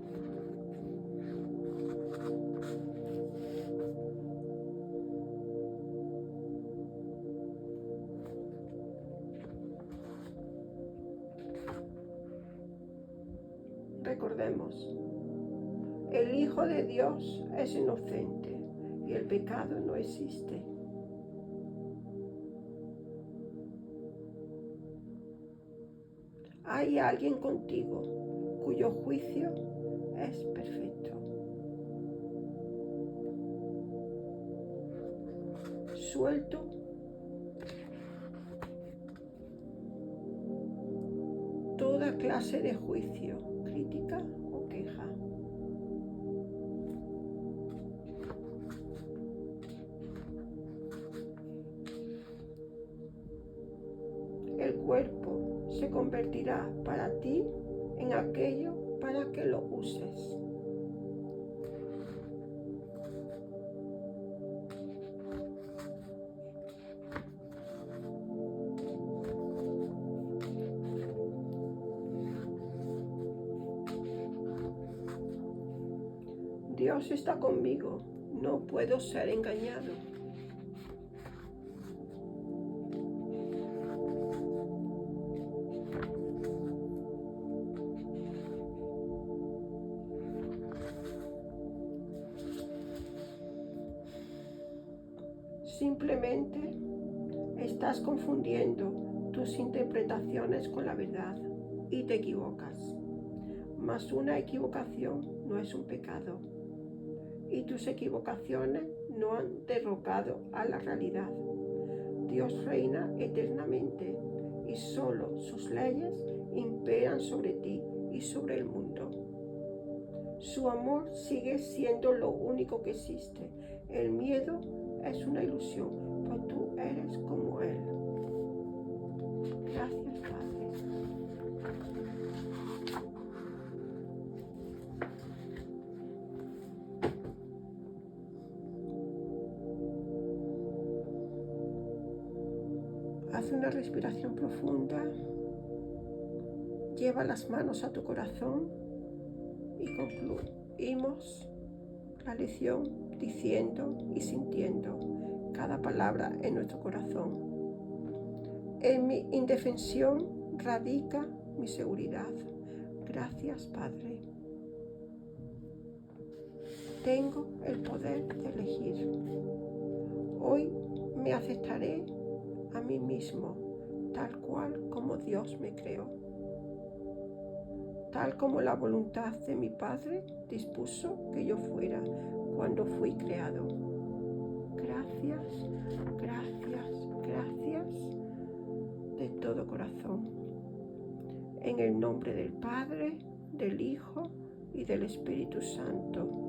Recordemos, el Hijo de Dios es inocente y el pecado no existe. Hay alguien contigo cuyo juicio es perfecto. Suelto toda clase de juicio, crítica o queja. El cuerpo se convertirá para ti en aquello para que lo uses. Dios está conmigo, no puedo ser engañado. Simplemente estás confundiendo tus interpretaciones con la verdad y te equivocas. Mas una equivocación no es un pecado. Y tus equivocaciones no han derrocado a la realidad. Dios reina eternamente y solo sus leyes imperan sobre ti y sobre el mundo. Su amor sigue siendo lo único que existe. El miedo es una ilusión, pues tú eres como Él. Gracias, Padre. Haz una respiración profunda, lleva las manos a tu corazón y concluimos la lección diciendo y sintiendo cada palabra en nuestro corazón. En mi indefensión radica mi seguridad. Gracias, Padre. Tengo el poder de elegir. Hoy me aceptaré a mí mismo, tal cual como Dios me creó, tal como la voluntad de mi Padre dispuso que yo fuera cuando fui creado. Gracias, gracias, gracias de todo corazón. En el nombre del Padre, del Hijo y del Espíritu Santo.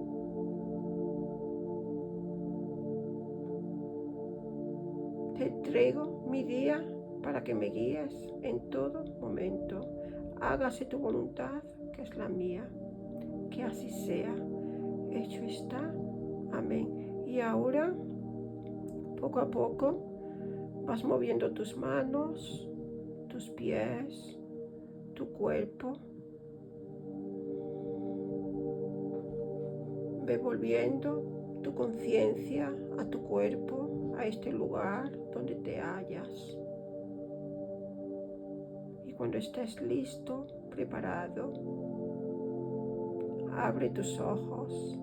Te entrego mi día para que me guíes en todo momento. Hágase tu voluntad, que es la mía. Que así sea. Hecho está. Amén. Y ahora, poco a poco, vas moviendo tus manos, tus pies, tu cuerpo. Ve volviendo tu conciencia a tu cuerpo, a este lugar donde te hallas. Y cuando estés listo, preparado, abre tus ojos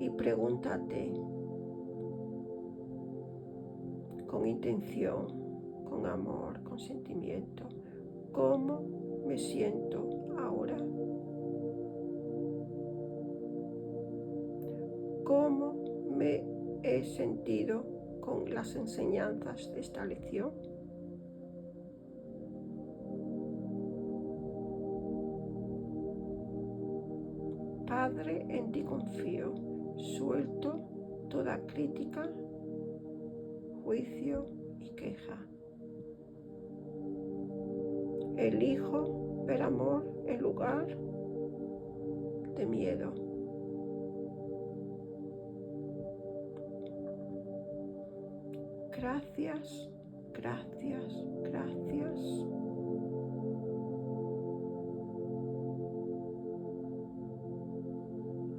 y pregúntate con intención, con amor, con sentimiento, ¿cómo me siento ahora? ¿Cómo me he sentido con las enseñanzas de esta lección? Padre, en ti confío, suelto toda crítica, juicio y queja. Elijo ver amor en lugar de miedo. Gracias, gracias, gracias.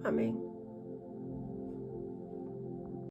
Amén.